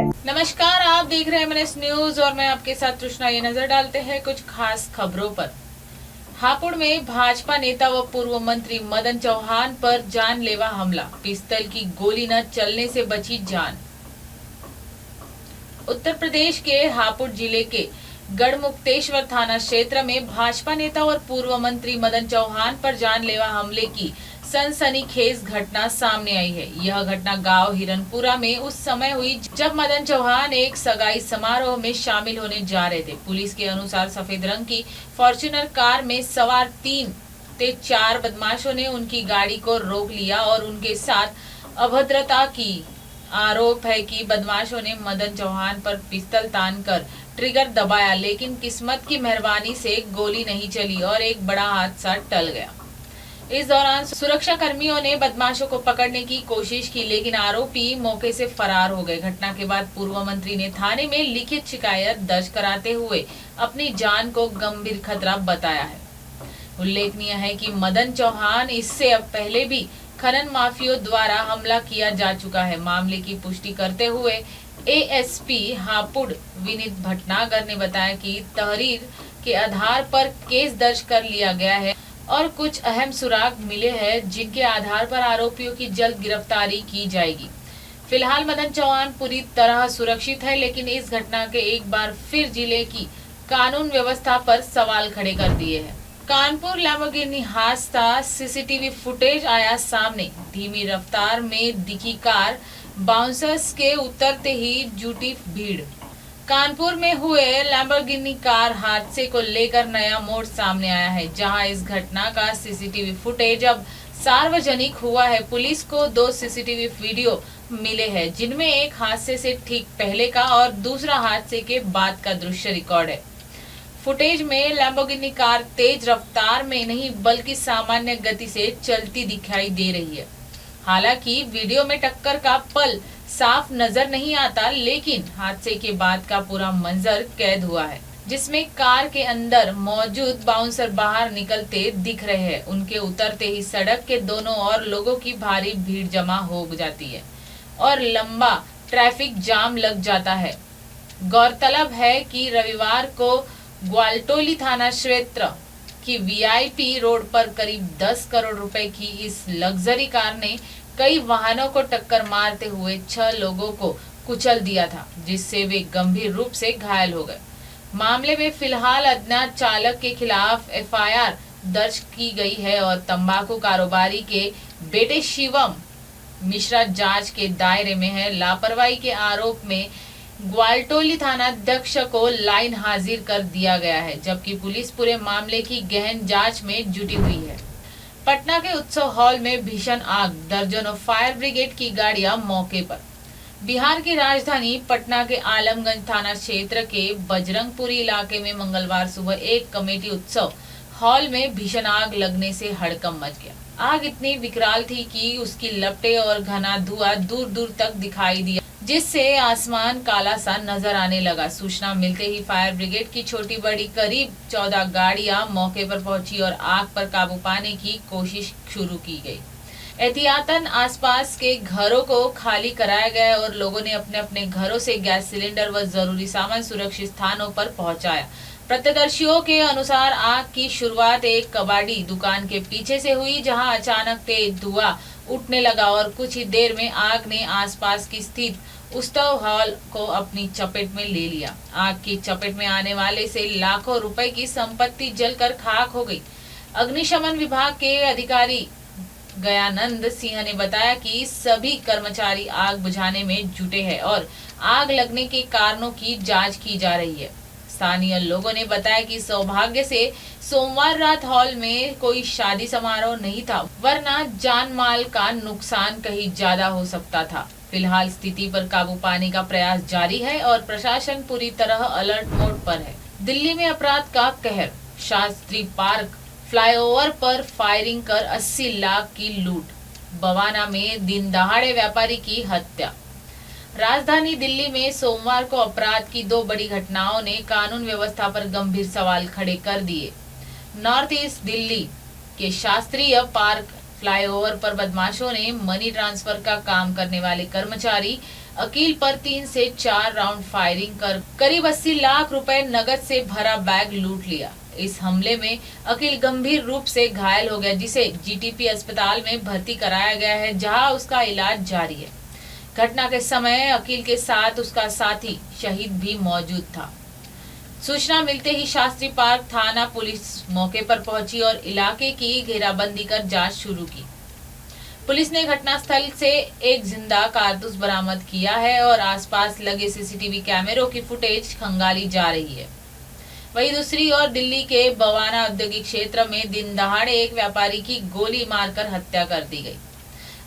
नमस्कार, आप देख रहे हैं एमएनएस न्यूज और मैं आपके साथ तृष्णा। ये नजर डालते हैं कुछ खास खबरों पर। हापुड़ में भाजपा नेता व पूर्व मंत्री मदन चौहान पर जानलेवा हमला, पिस्तौल की गोली न चलने से बची जान। उत्तर प्रदेश के हापुड़ जिले के गढ़मुक्तेश्वर थाना क्षेत्र में भाजपा नेता और पूर्व मंत्री मदन चौहान पर जानलेवा हमले की सनसनीखेज घटना सामने आई है। यह घटना गांव हिरनपुरा में उस समय हुई जब मदन चौहान एक सगाई समारोह में शामिल होने जा रहे थे। पुलिस के अनुसार सफेद रंग की फॉर्च्यूनर कार में सवार 3 से 4 बदमाशों ने उनकी गाड़ी को रोक लिया और उनके साथ अभद्रता की। आरोप है कि बदमाशों ने मदन चौहान पर पिस्तौल तानकर ट्रिगर दबाया, लेकिन किस्मत की मेहरबानी से गोली नहीं चली और एक बड़ा हादसा टल गया। इस दौरान सुरक्षा कर्मियों ने बदमाशों को पकड़ने की कोशिश की, लेकिन आरोपी मौके से फरार हो गए। घटना के बाद पूर्व मंत्री ने थाने में लिखित शिकायत दर्ज कराते हुए अपनी जान को गंभीर खतरा बताया है। उल्लेखनीय है कि मदन चौहान इससे अब पहले भी खनन माफियों द्वारा हमला किया जा चुका है। मामले की पुष्टि करते हुए एएसपी हापुड़ विनीत भटनागर ने बताया कि तहरीर के आधार पर केस दर्ज कर लिया गया है और कुछ अहम सुराग मिले हैं, जिनके आधार पर आरोपियों की जल्द गिरफ्तारी की जाएगी। फिलहाल मदन चौहान पूरी तरह सुरक्षित है, लेकिन इस घटना के एक बार फिर जिले की कानून व्यवस्था पर सवाल खड़े कर दिए हैं। कानपुर लैम्बोर्गिनी हादसा सीसीटीवी फुटेज आया सामने। धीमी रफ्तार में दिखी कार, बाउंसर्स के उतरते ही जुटी भीड़। कानपुर में हुए लैम्बोर्गिनी कार हादसे को लेकर नया मोड़ सामने आया है, जहां इस घटना का सीसीटीवी फुटेज अब सार्वजनिक हुआ है। पुलिस को 2 सीसीटीवी वीडियो मिले हैं, जिनमें एक हादसे से ठीक पहले का और दूसरा हादसे के बाद का दृश्य रिकॉर्ड है। फुटेज में लैम्बोर्गिनी कार तेज रफ्तार में नहीं बल्कि सामान्य गति से चलती दिखाई दे रही है। हालांकि वीडियो में टक्कर का पल साफ नजर नहीं आता, लेकिन हादसे के बाद का पूरा मंजर कैद हुआ है, जिसमें कार के अंदर मौजूद बाउंसर बाहर निकलते दिख रहे हैं। उनके उतरते ही सड़क के दोनों ओर लोगों की भारी भीड़ जमा हो जाती है और लंबा ट्रैफिक जाम लग जाता है। गौरतलब है कि रविवार को ग्वालटोली थाना क्षेत्र की वीआईपी रोड पर करीब 10 करोड़ रुपए की इस लग्जरी कार ने कई वाहनों को टक्कर मारते हुए 6 लोगों को कुचल दिया था, जिससे वे गंभीर रूप से घायल हो गए। मामले में फिलहाल अज्ञात चालक के खिलाफ एफआईआर दर्ज की गई है और तंबाकू कारोबारी के बेटे शिवम मिश्रा जांच के दायरे में है। लापरवाही के आरोप में ग्वालटोली थानाध्यक्ष को लाइन हाजिर कर दिया गया है, जबकि पुलिस पूरे मामले की गहन जांच में जुटी हुई है। पटना के उत्सव हॉल में भीषण आग, दर्जनों फायर ब्रिगेड की गाड़ियां मौके पर। बिहार की राजधानी पटना के आलमगंज थाना क्षेत्र के बजरंगपुरी इलाके में मंगलवार सुबह एक कमेटी उत्सव हॉल में भीषण आग लगने से हड़कंप मच गया। आग इतनी विकराल थी कि उसकी लपटें और घना धुआं दूर दूर तक दिखाई दिया, जिससे आसमान काला सा नजर आने लगा। सूचना मिलते ही फायर ब्रिगेड की छोटी बड़ी करीब 14 गाड़ियां मौके पर पहुंची और आग पर काबू पाने की कोशिश शुरू की गई। एहतियातन आसपास के घरों को खाली कराया गया और लोगों ने अपने अपने घरों से गैस सिलेंडर व जरूरी सामान सुरक्षित स्थानों पर पहुंचाया। प्रत्यक्षदर्शियों के अनुसार आग की शुरुआत एक कबाड़ी दुकान के पीछे से हुई, जहां अचानक तेज धुआं उठने लगा और कुछ ही देर में आग ने आसपास की स्थित उत्सव हॉल को अपनी चपेट में ले लिया। आग की चपेट में आने वाले से लाखों रुपए की संपत्ति जलकर खाक हो गई। अग्निशमन विभाग के अधिकारी गयानंद सिंह ने बताया कि सभी कर्मचारी आग बुझाने में जुटे हैं और आग लगने के कारणों की जांच की जा रही है। स्थानीय लोगों ने बताया कि सौभाग्य से सोमवार रात हॉल में कोई शादी समारोह नहीं था, वरना जान माल का नुकसान कहीं ज्यादा हो सकता था। फिलहाल स्थिति पर काबू पाने का प्रयास जारी है और प्रशासन पूरी तरह अलर्ट मोड पर है। दिल्ली में अपराध का कहर, शास्त्री पार्क फ्लाईओवर पर फायरिंग कर 80 लाख की लूट। बवाना में दिन दहाड़े व्यापारी की हत्या। राजधानी दिल्ली में सोमवार को अपराध की 2 बड़ी घटनाओं ने कानून व्यवस्था पर गंभीर सवाल खड़े कर दिए। नॉर्थ ईस्ट दिल्ली के शास्त्रीय पार्क फ्लाईओवर पर बदमाशों ने मनी ट्रांसफर का काम करने वाले कर्मचारी अकील पर 3 से 4 राउंड फायरिंग कर करीब 80 लाख रुपए नकद से भरा बैग लूट लिया। इस हमले में अकील गंभीर रूप से घायल हो गया, जिसे जीटीपी अस्पताल में भर्ती कराया गया है, जहां उसका इलाज जारी है। घटना के समय अकील के साथ उसका साथी शहीद भी मौजूद था। सूचना मिलते ही शास्त्री पार्क थाना पुलिस मौके पर पहुंची और इलाके की घेराबंदी कर जांच शुरू की। पुलिस ने घटनास्थल से एक जिंदा कारतूस बरामद किया है और आसपास लगे सीसीटीवी कैमरों की फुटेज खंगाली जा रही है। वहीं दूसरी ओर दिल्ली के बवाना औद्योगिक क्षेत्र में दिन दहाड़े एक व्यापारी की गोली मारकर हत्या कर दी गई।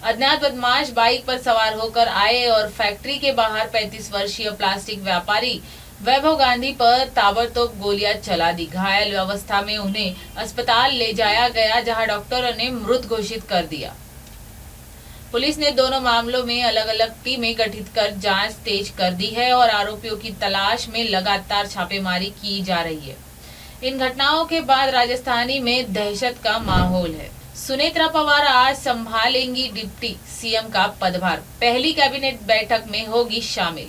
अज्ञात बदमाश बाइक पर सवार होकर आए और फैक्ट्री के बाहर 35 वर्षीय प्लास्टिक व्यापारी वैभव गांधी पर ताबड़तोड़ गोलियां चला दी। घायल अवस्था में उन्हें अस्पताल ले जाया गया, जहां डॉक्टरों ने मृत घोषित कर दिया। पुलिस ने दोनों मामलों में अलग अलग टीमें गठित कर जांच तेज कर दी है और आरोपियों की तलाश में लगातार छापेमारी की जा रही है। इन घटनाओं के बाद राजस्थानी में दहशत का माहौल है। सुनेत्रा पवार आज संभालेंगी डिप्टी सीएम का पदभार, पहली कैबिनेट बैठक में होगी शामिल।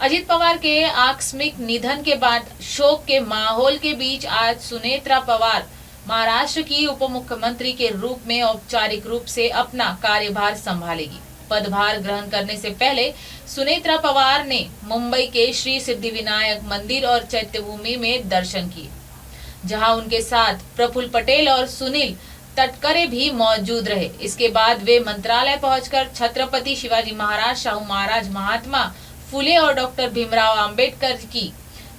अजित पवार के आकस्मिक निधन के बाद शोक के माहौल के बीच आज सुनेत्रा पवार महाराष्ट्र की उप मुख्यमंत्री के रूप में औपचारिक रूप से अपना कार्यभार संभालेगी। पदभार ग्रहण करने से पहले सुनेत्रा पवार ने मुंबई के श्री सिद्धिविनायक मंदिर और चैत्यभूमि में दर्शन किए, जहां उनके साथ प्रफुल्ल पटेल और सुनील तटकरे भी मौजूद रहे। इसके बाद वे मंत्रालय पहुंचकर छत्रपति शिवाजी महाराज, शाहू महाराज, महात्मा फुले और डॉक्टर भीमराव अंबेडकर की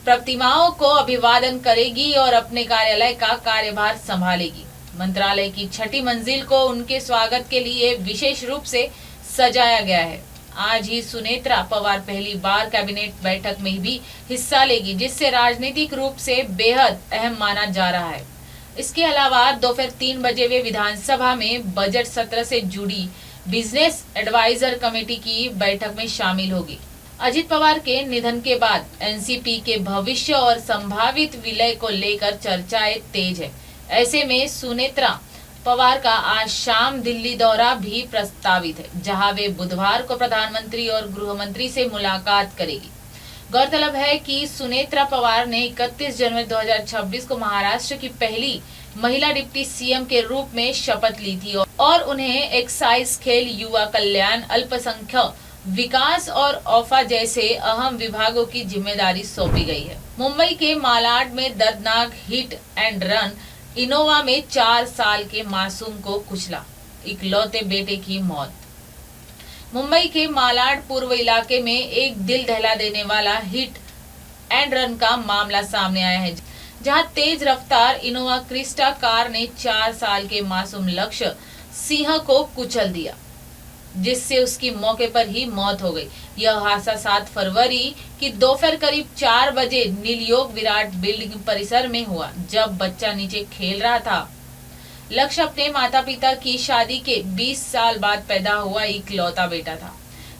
प्रतिमाओं को अभिवादन करेगी और अपने कार्यालय का कार्यभार संभालेगी। मंत्रालय की 6ठी मंजिल को उनके स्वागत के लिए विशेष रूप से सजाया गया है। आज ही सुनेत्रा पवार पहली बार कैबिनेट बैठक में भी हिस्सा लेगी, जिससे राजनीतिक रूप से बेहद अहम माना जा रहा है। इसके अलावा दोपहर 3 बजे वे विधानसभा में बजट सत्र से जुड़ी बिजनेस एडवाइजर कमेटी की बैठक में शामिल होगी। अजित पवार के निधन के बाद एनसीपी के भविष्य और संभावित विलय को लेकर चर्चाएं तेज है। ऐसे में सुनेत्रा पवार का आज शाम दिल्ली दौरा भी प्रस्तावित है, जहां वे बुधवार को प्रधानमंत्री और गृह मंत्री से मुलाकात करेगी। गौरतलब है कि सुनेत्रा पवार ने 31 जनवरी 2026 को महाराष्ट्र की पहली महिला डिप्टी सीएम के रूप में शपथ ली थी और उन्हें एक्साइज, खेल, युवा कल्याण, अल्पसंख्यक विकास और औफा जैसे अहम विभागों की जिम्मेदारी सौंपी गई है। मुंबई के मालाड में दर्दनाक हिट एंड रन इनोवा में 4 साल के मासूम को कुचला, इकलौते बेटे की मौत। मुंबई के मालाड पूर्व इलाके में एक दिल दहला देने वाला हिट एंड रन का मामला सामने आया है, जहां तेज रफ्तार इनोवा क्रिस्टा कार ने 4 साल के मासूम लक्ष्य सिंह को कुचल दिया, जिससे उसकी मौके पर ही मौत हो गई। यह हादसा 7 फरवरी की दोपहर करीब 4 बजे नीलयोग विराट बिल्डिंग परिसर में हुआ, जब बच्चा नीचे खेल रहा था। लक्ष्य अपने माता पिता की शादी के 20 साल बाद पैदा हुआ इकलौता बेटा था,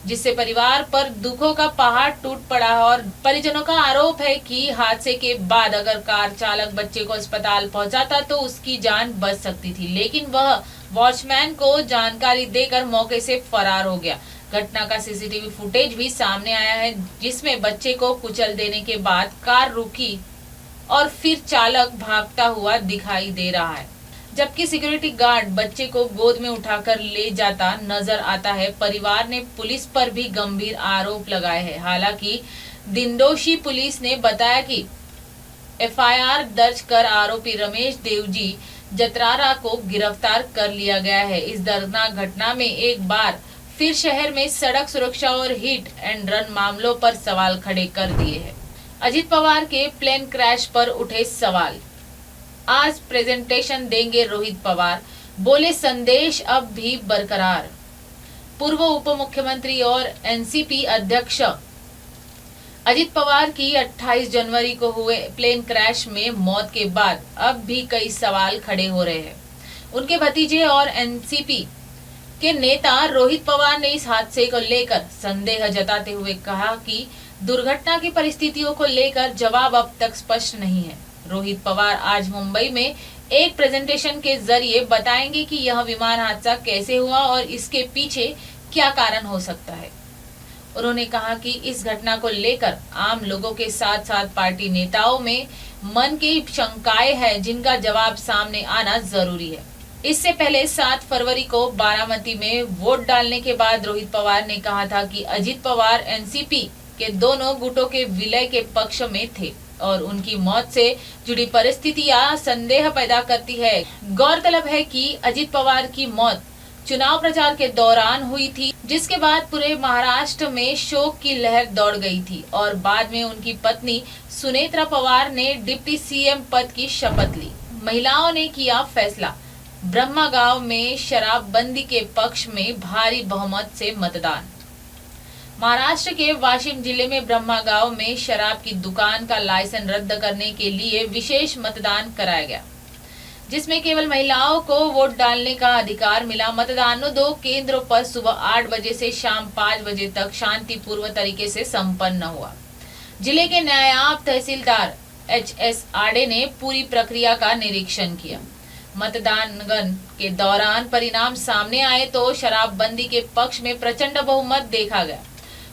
जिससे परिवार पर दुखों का पहाड़ टूट पड़ा और परिजनों का आरोप है कि हादसे के बाद अगर कार चालक बच्चे को अस्पताल पहुंचाता तो उसकी जान बच सकती थी, लेकिन वह वॉचमैन को जानकारी देकर मौके से फरार हो गया। घटना का सीसीटीवी फुटेज भी सामने आया है, जिसमें बच्चे को कुचल देने के बाद कार रुकी और फिर चालक भागता हुआ दिखाई दे रहा है, जबकि सिक्योरिटी गार्ड बच्चे को गोद में उठाकर ले जाता नजर आता है। परिवार ने पुलिस पर भी गंभीर आरोप लगाए हैं। हालांकि दिंडोशी पुलिस ने बताया कि एफआईआर दर्ज कर आरोपी रमेश देवजी जतरारा को गिरफ्तार कर लिया गया है। इस दर्दनाक घटना में एक बार फिर शहर में सड़क सुरक्षा और हिट एंड रन मामलों पर सवाल खड़े कर दिए हैं। अजित पवार के प्लेन क्रैश पर उठे सवाल। आज प्रेजेंटेशन देंगे रोहित पवार, बोले संदेश अब भी बरकरार। पूर्व उप मुख्यमंत्री और एनसीपी अध्यक्ष अजित पवार की 28 जनवरी को हुए प्लेन क्रैश में मौत के बाद अब भी कई सवाल खड़े हो रहे हैं। उनके भतीजे और एनसीपी के नेता रोहित पवार ने इस हादसे को लेकर संदेह जताते हुए कहा कि दुर्घटना की परिस्थितियों को लेकर जवाब अब तक स्पष्ट नहीं है। रोहित पवार आज मुंबई में एक प्रेजेंटेशन के जरिए बताएंगे कि यह विमान हादसा कैसे हुआ और इसके पीछे क्या कारण हो सकता है। उन्होंने कहा कि इस घटना को लेकर आम लोगों के साथ साथ पार्टी नेताओं में मन की शंकाएं हैं, जिनका जवाब सामने आना जरूरी है। इससे पहले 7 फरवरी को बारामती में वोट डालने के बाद रोहित पवार ने कहा था कि अजित पवार एनसीपी के दोनों गुटों के विलय के पक्ष में थे और उनकी मौत से जुड़ी परिस्थितियां संदेह पैदा करती है। गौरतलब है कि अजित पवार की मौत चुनाव प्रचार के दौरान हुई थी, जिसके बाद पूरे महाराष्ट्र में शोक की लहर दौड़ गई थी और बाद में उनकी पत्नी सुनेत्रा पवार ने डिप्टी सीएम पद की शपथ ली। महिलाओं ने किया फैसला। ब्रह्मा गांव में शराबबंदी के पक्ष में भारी बहुमत से मतदान। महाराष्ट्र के वाशिम जिले में ब्रह्मा गांव में शराब की दुकान का लाइसेंस रद्द करने के लिए विशेष मतदान कराया गया, जिसमें केवल महिलाओं को वोट डालने का अधिकार मिला। मतदान 2 केंद्रों पर सुबह 8 बजे से शाम 5 बजे तक शांतिपूर्वक तरीके से संपन्न हुआ। जिले के नायब तहसीलदार HS आडे ने पूरी प्रक्रिया का निरीक्षण किया। मतदान के दौरान परिणाम सामने आए तो शराबबंदी के पक्ष में प्रचंड बहुमत देखा गया।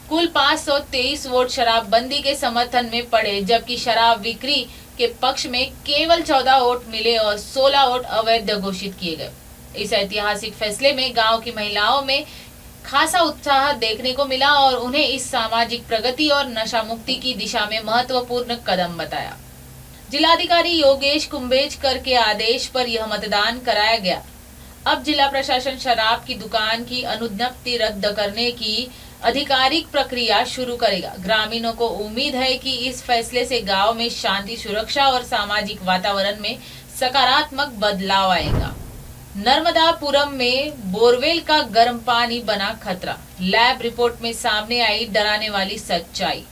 कुल 523 वोट शराबबंदी के समर्थन में पड़े, जबकि शराब बिक्री के पक्ष में केवल 14 वोट मिले और 16 वोट अवैध घोषित किए गए। इस ऐतिहासिक फैसले में गांव की महिलाओं में खासा उत्साह देखने को मिला और उन्हें इस सामाजिक प्रगति और नशा मुक्ति की दिशा में महत्वपूर्ण कदम बताया। जिलाधिकारी योगेश कुंभेजकर के आदेश पर यह मतदान कराया गया। अब जिला प्रशासन शराब की दुकान की अनुज्ञप्ति रद्द करने की आधिकारिक प्रक्रिया शुरू करेगा। ग्रामीणों को उम्मीद है कि इस फैसले से गांव में शांति, सुरक्षा और सामाजिक वातावरण में सकारात्मक बदलाव आएगा। नर्मदापुरम में बोरवेल का गर्म पानी बना खतरा। लैब रिपोर्ट में सामने आई डराने वाली सच्चाई।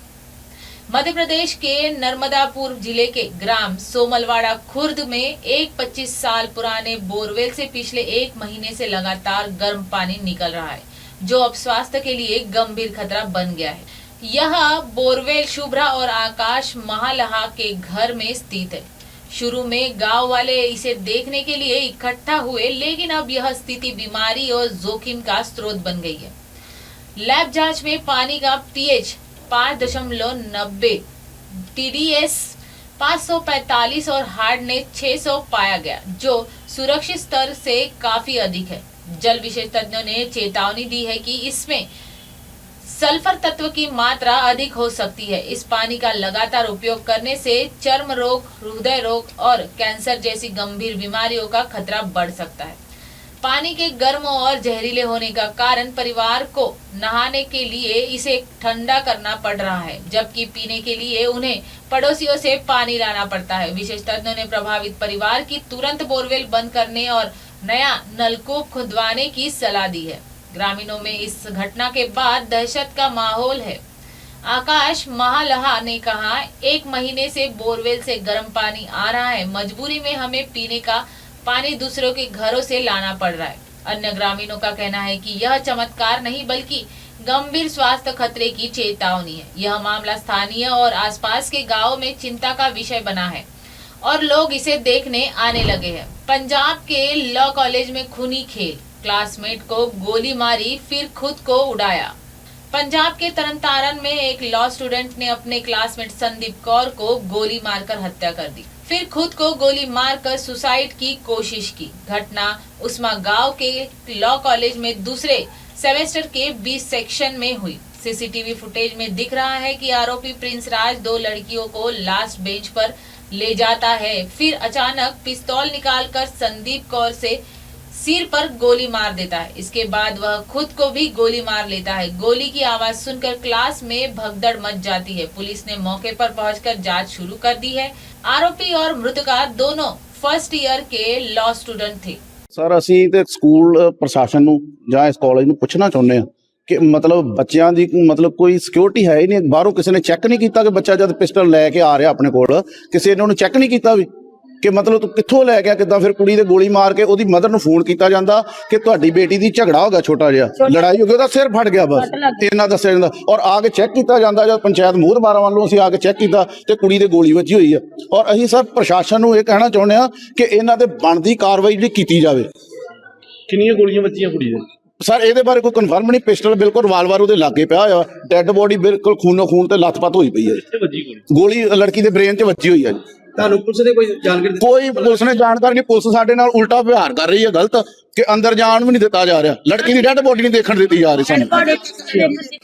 मध्य प्रदेश के नर्मदापुर जिले के ग्राम सोमलवाड़ा खुर्द में एक 25 साल पुराने बोरवेल से पिछले 1 महीने से लगातार गर्म पानी निकल रहा है, जो अब स्वास्थ्य के लिए गंभीर खतरा बन गया है। यह बोरवेल शुभ्रा और आकाश महालहा के घर में स्थित है। शुरू में गांव वाले इसे देखने के लिए इकट्ठा हुए, लेकिन अब यह स्थिति बीमारी और जोखिम का स्रोत बन गई है। लैब जांच में पानी का pH 5.90, TDS 545 और हार्डनेस 600 पाया गया, जो सुरक्षित स्तर से काफी अधिक है। जल विशेषज्ञों ने चेतावनी दी है कि इसमें सल्फर तत्व की मात्रा अधिक हो सकती है। इस पानी का लगातार उपयोग करने से चर्म रोग, हृदय रोग और कैंसर जैसी गंभीर बीमारियों का खतरा बढ़ सकता है। पानी के गर्म और जहरीले होने का कारण परिवार को नहाने के लिए इसे ठंडा करना पड़ रहा है, जबकि पीने के लिए उन्हें पड़ोसियों से पानी लाना पड़ता है। विशेषज्ञों ने प्रभावित परिवार की तुरंत बोरवेल बंद करने और नया नलकूप खुदवाने की सलाह दी है। ग्रामीणों में इस घटना के बाद दहशत का माहौल है। आकाश महालहा ने कहा, 1 महीने से बोरवेल से गर्म पानी आ रहा है। मजबूरी में हमें पीने का पानी दूसरों के घरों से लाना पड़ रहा है। अन्य ग्रामीणों का कहना है कि यह चमत्कार नहीं बल्कि गंभीर स्वास्थ्य खतरे की चेतावनी है। यह मामला स्थानीय और आसपास के गांवों में चिंता का विषय बना है और लोग इसे देखने आने लगे हैं। पंजाब के लॉ कॉलेज में खूनी खेल, क्लासमेट को गोली मारी फिर खुद को उड़ाया। पंजाब के तरनतारन में एक लॉ स्टूडेंट ने अपने क्लासमेट संदीप कौर को गोली मारकर हत्या कर दी, फिर खुद को गोली मारकर सुसाइड की कोशिश की। घटना उस्मा गांव के लॉ कॉलेज में दूसरे सेमेस्टर के 20 सेक्शन में हुई। सीसीटीवी फुटेज में दिख रहा है कि आरोपी प्रिंस राज 2 लड़कियों को लास्ट बेंच पर ले जाता है, फिर अचानक पिस्तौल निकालकर संदीप कौर से सिर पर गोली मार देता है। इसके बाद वह खुद को भी गोली मार लेता है। गोली की आवाज सुनकर क्लास में भगदड़ मच जाती है। पुलिस ने मौके पर पहुंचकर जांच शुरू कर दी है। आरोपी और मृतका दोनों फर्स्ट ईयर के लॉ स्टूडेंट थे। सर ਅਸੀਂ ਤੇ ਸਕੂਲ ਪ੍ਰਸ਼ਾਸਨ ਨੂੰ ਜਾਂ ਇਸ ਕਾਲਜ ਨੂੰ ਪੁੱਛਣਾ ਚਾਹੁੰਦੇ ਆ ਕਿ ਮਤਲਬ ਬੱਚਿਆਂ ਦੀ ਮਤਲਬ ਕੋਈ ਸਿਕਿਉਰਿਟੀ ਹੈ ਹੀ ਨਹੀਂ। ਬਾਹਰੋਂ ਕਿਸੇ ਨੇ ਚੈੱਕ ਨਹੀਂ ਕੀਤਾ ਕਿ ਬੱਚਾ ਜਦ ਪਿਸਟਲ ਲੈ ਕੇ ਆ ਰਿਹਾ ਆਪਣੇ ਕੋਲ, ਕਿਸੇ ਨੇ ਉਹਨੂੰ ਚੈੱਕ ਨਹੀਂ ਕੀਤਾ ਵੀ ਕਿ ਮਤਲਬ ਤੂੰ ਕਿੱਥੋਂ ਲੈ ਗਿਆ, ਕਿੱਦਾਂ। ਫਿਰ ਕੁੜੀ ਦੇ ਗੋਲੀ ਮਾਰ ਕੇ ਉਹਦੀ ਮਦਰ ਨੂੰ ਫੋਨ ਕੀਤਾ ਜਾਂਦਾ ਕਿ ਤੁਹਾਡੀ ਬੇਟੀ ਦੀ ਝਗੜਾ ਹੋ ਗਿਆ, ਛੋਟਾ ਜਿਹਾ ਲੜਾਈ ਹੋ ਗਈ, ਉਹਦਾ ਸਿਰ ਫਟ ਗਿਆ, ਬਸ ਇੰਨਾ ਦੱਸਿਆ ਜਾਂਦਾ। ਔਰ ਆ ਕੇ ਚੈੱਕ ਕੀਤਾ ਜਾਂਦਾ, ਜਦ ਪੰਚਾਇਤ ਮੋਹਤਬਾਰਾਂ ਵੱਲੋਂ ਅਸੀਂ ਆ ਕੇ ਚੈੱਕ ਕੀਤਾ ਤੇ ਕੁੜੀ ਦੇ ਗੋਲੀ ਵੱਜੀ ਹੋਈ ਆ। ਔਰ ਅਸੀਂ ਸਰ ਪ੍ਰਸ਼ਾਸਨ ਨੂੰ ਇਹ ਕਹਿਣਾ ਚਾਹੁੰਦੇ ਆ ਕਿ ਇਹਨਾਂ ਤੇ ਬਣਦੀ ਕਾਰਵਾਈ ਜਿਹੜੀ ਕੀਤੀ ਜਾਵੇ। ਕਿੰਨੀਆਂ ਗੋਲੀਆਂ ਵੱਜੀਆਂ ਕੁੜੀ ਦੇ? ਸਰ ਇਹਦੇ ਬਾਰੇ ਕੋਈ ਕਨਫਰਮ ਨਹੀਂ। ਪਿਸਟਲ ਬਿਲਕੁਲ ਰਿਵਾਲਵਰ ਉਹਦੇ ਲਾਗੇ ਪਿਆ ਹੋਇਆ, ਡੈੱਡ ਬੋਡੀ ਬਿਲਕੁਲ ਖੂਨੋ ਖੂਨ ਤੇ ਲੱਥਪੱਥ ਹੋਈ ਪਈ ਹੈ ਜੀ। ਗੋਲੀ ਲੜਕੀ ਦੇ ਬ੍ਰੇਨ 'ਚ ਵੱਜੀ ਹੋਈ ਹੈ ਜੀ। ਤੁਹਾਨੂੰ ਪੁਲਿਸ ਨੇ ਕੋਈ ਜਾਣਕਾਰੀ ਦਿੱਤੀ? ਕੋਈ ਪੁਲਿਸ ਨੇ ਜਾਣਕਾਰੀ ਨਹੀਂ। ਪੁਲਿਸ ਸਾਡੇ ਨਾਲ ਉਲਟਾ ਵਿਵਹਾਰ ਕਰ ਰਹੀ ਹੈ, ਗਲਤ, ਕਿ ਅੰਦਰ ਜਾਣ ਵੀ ਨਹੀਂ ਦਿੱਤਾ ਜਾ ਰਿਹਾ। ਲੜਕੀ ਦੀ ਡੈੱਡ ਬੋਡੀ ਨਹੀਂ ਦੇਖਣ ਦਿੱਤੀ ਜਾ ਰਹੀ ਸਾਨੂੰ।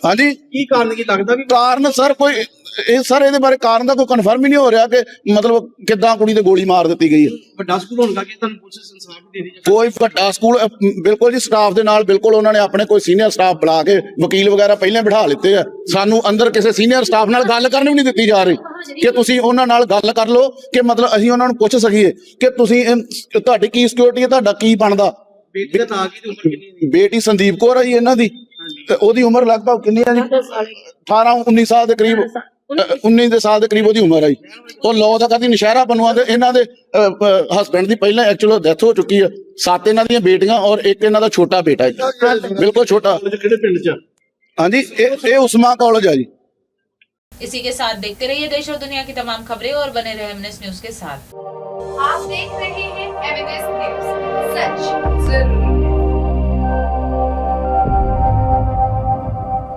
ਹਾਂਜੀ, ਕੀ ਕਾਰਨ ਕੀ ਲੱਗਦਾ ਵੀ ਕਾਰਨ ਸਰ ਕੋਈ ਇਹ ਸਰ ਇਹਦੇ ਬਾਰੇ ਕਾਰਨ ਦਾ ਕੋਈ ਕਨਫਰਮ ਹੀ ਨਹੀਂ ਹੋ ਰਿਹਾ ਕਿ ਮਤਲਬ ਕਿੱਦਾਂ ਕੁੜੀ ਤੇ ਗੋਲੀ ਮਾਰ ਦਿੱਤੀ ਗਈ ਹੈ। ਵੱਡਾ ਸਕੂਲ ਹੋਣ ਕਰਕੇ ਤੁਹਾਨੂੰ ਪੁਲਿਸ ਇਨਸਾਫ ਦੇ ਰਹੀ ਹੈ? ਕੋਈ ਵੱਡਾ ਸਕੂਲ ਬਿਲਕੁਲ ਜੀ, ਸਟਾਫ ਦੇ ਨਾਲ ਬਿਲਕੁਲ ਉਹਨਾਂ ਨੇ ਆਪਣੇ ਕੋਈ ਸੀਨੀਅਰ ਸਟਾਫ ਬੁਲਾ ਕੇ ਵਕੀਲ ਵਗੈਰਾ ਪਹਿਲਾਂ ਬਿਠਾ ਲਿੱਤੇ ਆ। ਸਾਨੂੰ ਅੰਦਰ ਕਿਸੇ ਸੀਨੀਅਰ ਸਟਾਫ ਨਾਲ ਗੱਲ ਕਰਨ ਵੀ ਨਹੀਂ ਦਿੱਤੀ ਜਾ ਰਹੀ ਕਿ ਤੁਸੀਂ ਉਹਨਾਂ ਨਾਲ ਗੱਲ ਕਰ ਲਓ, ਕਿ ਮਤਲਬ ਅਸੀਂ ਉਹਨਾਂ ਨੂੰ ਪੁੱਛ ਸਕੀਏ ਕਿ ਤੁਸੀਂ ਤੁਹਾਡੀ ਕੀ ਸਿਕਿਉਰਿਟੀ ਹੈ, ਤੁਹਾਡਾ ਕੀ ਬਣਦਾ। ਬੇਟੀ ਦਾ ਨਾਂ ਕੀ ਤੇ ਉਮਰ ਕਿੰਨੀ ਹੈ? ਬੇਟੀ ਸੰਦੀਪ ਕੌਰ ਹੈ ਜੀ ਇਹਨਾਂ ਦੀ, ਤੇ ਉਹਦੀ ਉਮਰ ਲਗਭਗ ਕਿੰਨੀ ਹੈ ਜੀ? 18-19 ਸਾਲ ਦੇ ਕਰੀਬ, 19 ਦੇ ਸਾਲ ਦੇ ਕਰੀਬ ਉਹਦੀ ਉਮਰ ਹੈ ਜੀ। ਉਹ ਲੋ ਦਾ ਕਦੀ ਨਸ਼ਹਿਰਾ ਬਣਵਾ ਦੇ। ਇਹਨਾਂ ਦੇ ਹਸਬੈਂਡ ਦੀ ਪਹਿਲਾਂ ਐਕਚੁਅਲ ਡੈਥ ਹੋ ਚੁੱਕੀ ਹੈ। 7 ਇਹਨਾਂ ਦੀਆਂ ਬੇਟੀਆਂ ਔਰ ਇੱਕ ਇਹਨਾਂ ਦਾ ਛੋਟਾ ਬੇਟਾ ਹੈ ਜੀ, ਬਿਲਕੁਲ ਛੋਟਾ। ਕਿਹੜੇ ਪਿੰਡ 'ਚ? ਹਾਂਜੀ, ਇਹ उस्मा कॉलेज है जी। इसी के साथ देखते रहिए देश और दुनिया की तमाम खबरें और बने रहे एमएनएस न्यूज के साथ। आप देख रहे हैं एमएनएस न्यूज, सच जरूर।